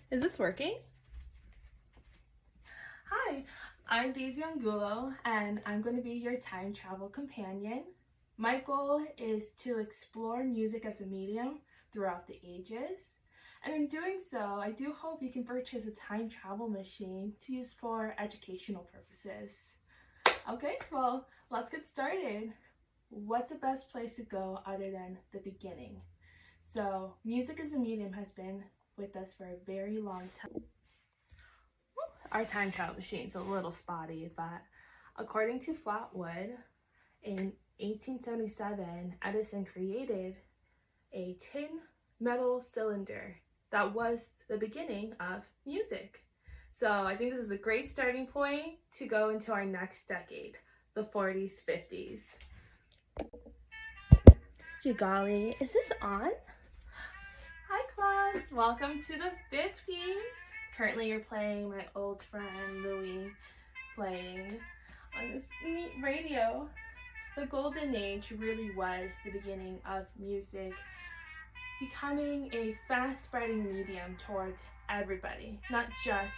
Is this working? Hi, I'm Daisy Angulo, and I'm going to be your time travel companion. My goal is to explore music as a medium throughout the ages. And in doing so, I do hope you can purchase a time travel machine to use for educational purposes. Okay, well, let's get started. What's the best place to go other than the beginning? So, music as a medium has been with us for a very long time. Our time travel machine's a little spotty, but according to Flatwood, in 1877, Edison created a tin metal cylinder that was the beginning of music. So I think this is a great starting point to go into our next decade, the 40s, 50s. Gee golly, is this on? Hi class, welcome to the 50s. Currently you're playing my old friend Louie playing on this neat radio. The golden age really was the beginning of music becoming a fast-spreading medium towards everybody, not just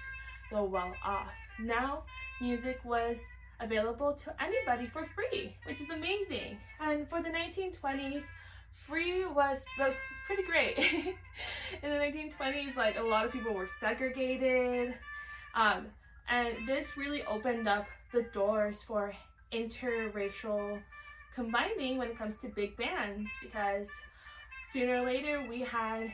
the well-off. Now, music was available to anybody for free, which is amazing. And for the 1920s, free was pretty great. In the 1920s, like a lot of people were segregated, and this really opened up the doors for interracial combining when it comes to big bands, because sooner or later we had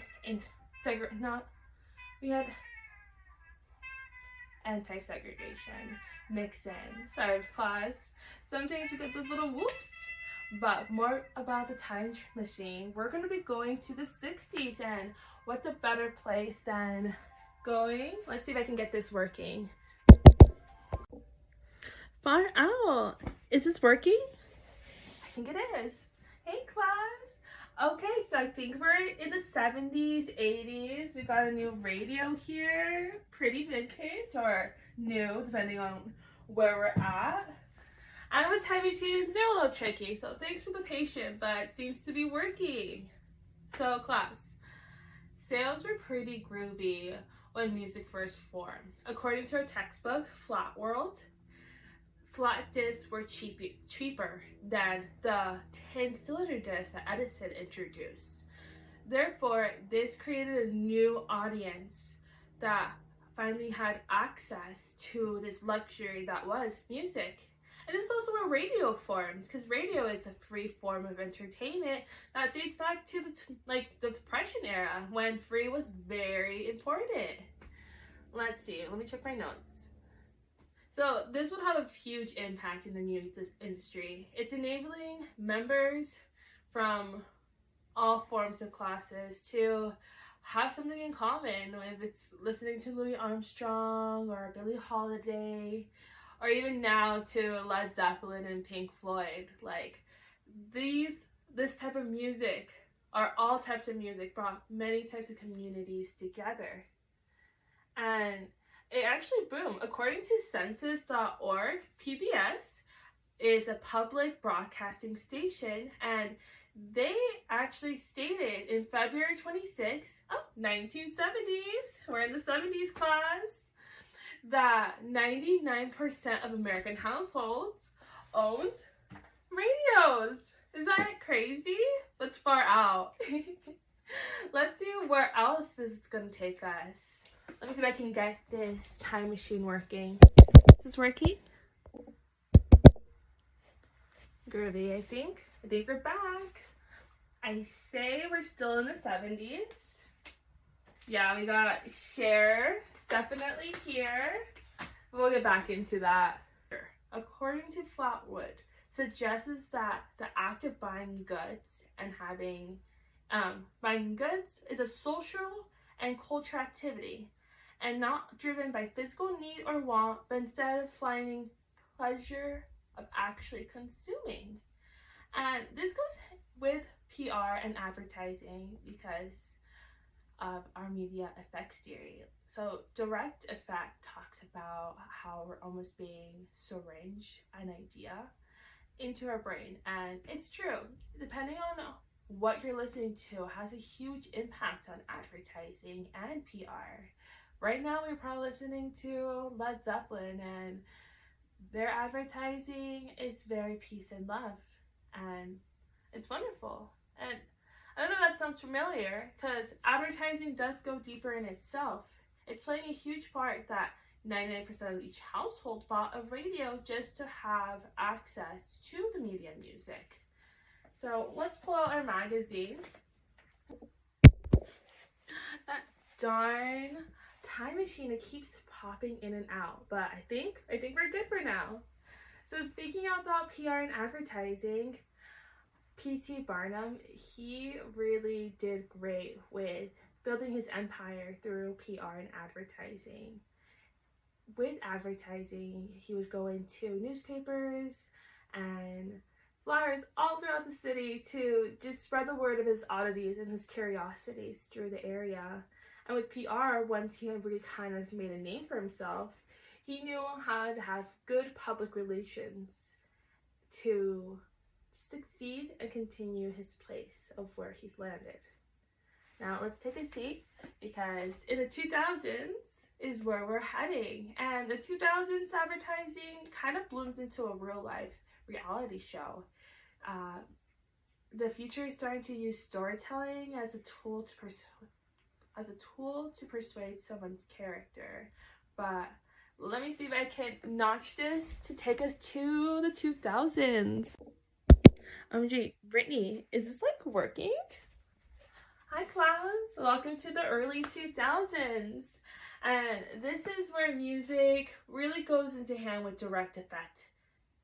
anti-segregation mix in. Sorry, class. Sometimes you get those little whoops. But more about the time machine, we're going to be going to the 60s, and what's a better place than going? Let's see if I can get this working. Far out. Is this working? I think it is. Hey class. Okay, so I think we're in the 70s, 80s. We got a new radio here. Pretty vintage or new, depending on where we're at. And with time machines, they're a little tricky, so thanks for the patience, but it seems to be working. So class, sales were pretty groovy when music first formed. According to our textbook, Flat World, flat discs were cheaper than the tin cylinder disc that Edison introduced. Therefore, this created a new audience that finally had access to this luxury that was music. And this is also where radio forms, because radio is a free form of entertainment that dates back to the Depression era, when free was very important. Let's see, let me check my notes. So this would have a huge impact in the music industry. It's enabling members from all forms of classes to have something in common, if it's listening to Louis Armstrong or Billie Holiday, or even now to Led Zeppelin and Pink Floyd. Like this type of music, or all types of music, brought many types of communities together. And it actually boomed. According to census.org, PBS is a public broadcasting station, and they actually stated in February 26, 1970s, we're in the 70s class, that 99% of American households owned radios. Is that crazy? That's far out. Let's see where else this is going to take us. Let me see if I can get this time machine working. Is this working? Groovy, I think. I think we're back. I say we're still in the 70s. Yeah, we got Cher. Definitely here. We'll get back into that. According to Flatwood, suggests that the act of buying goods and buying goods is a social and cultural activity, and not driven by physical need or want, but instead of finding pleasure of actually consuming. And this goes with PR and advertising because of our media effects theory. So direct effect talks about how we're almost being syringed an idea into our brain, and it's true. Depending on what you're listening to has a huge impact on advertising and PR. Right now we're probably listening to Led Zeppelin, and their advertising is very peace and love, and it's wonderful. And I don't know if that sounds familiar, because advertising does go deeper in itself. It's playing a huge part that 99% of each household bought a radio just to have access to the media music. So let's pull out our magazine. That darn time machine, it keeps popping in and out, but I think we're good for now. So speaking about PR and advertising, P.T. Barnum, he really did great with building his empire through PR and advertising. With advertising, he would go into newspapers and flyers all throughout the city to just spread the word of his oddities and his curiosities through the area. And with PR, once he had really kind of made a name for himself, he knew how to have good public relations to succeed and continue his place of where he's landed. Now let's take a seat, because in the 2000s is where we're heading, and the 2000s advertising kind of blooms into a real life reality show. The future is starting to use storytelling as a tool to persuade someone's character. But let me see if I can notch this to take us to the 2000s. OMG, Brittany, is this like working? Hi class, welcome to the early 2000s. And this is where music really goes into hand with direct effect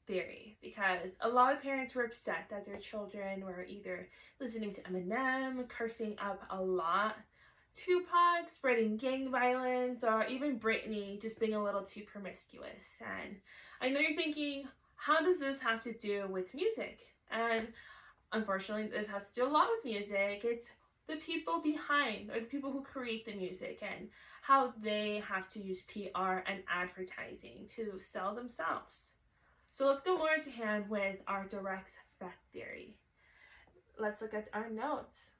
theory, because a lot of parents were upset that their children were either listening to Eminem, cursing up a lot, Tupac spreading gang violence, or even Britney just being a little too promiscuous. And I know you're thinking, how does this have to do with music? And unfortunately, this has to do a lot with music. It's the people behind, or the people who create the music, and how they have to use PR and advertising to sell themselves. So let's go more into hand with our direct effect theory. Let's look at our notes.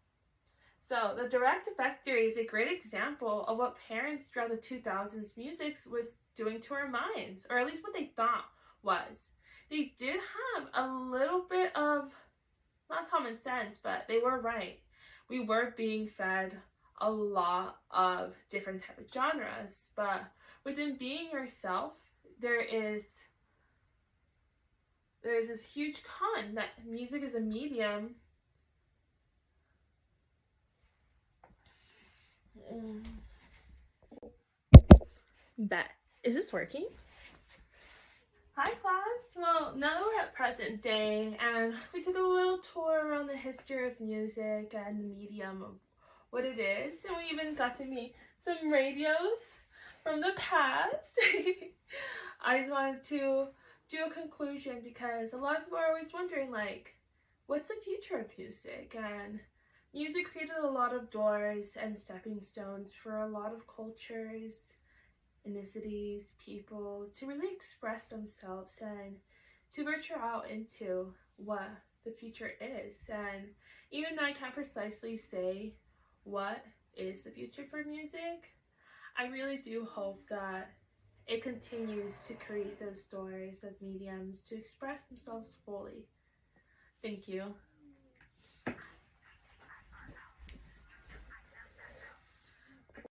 So the direct effect theory is a great example of what parents throughout the 2000s music was doing to our minds, or at least what they thought was. They did have a little bit of, not common sense, but they were right. We were being fed a lot of different type of genres, but within being yourself, there's this huge con that music is a medium Bet. Is this working? Hi class! Well, now that we're at present day, and we took a little tour around the history of music and the medium of what it is, and we even got to meet some radios from the past. I just wanted to do a conclusion, because a lot of people are always wondering, like, what's the future of music? And music created a lot of doors and stepping stones for a lot of cultures, ethnicities, people to really express themselves and to venture out into what the future is. And even though I can't precisely say what is the future for music, I really do hope that it continues to create those doors of mediums to express themselves fully. Thank you.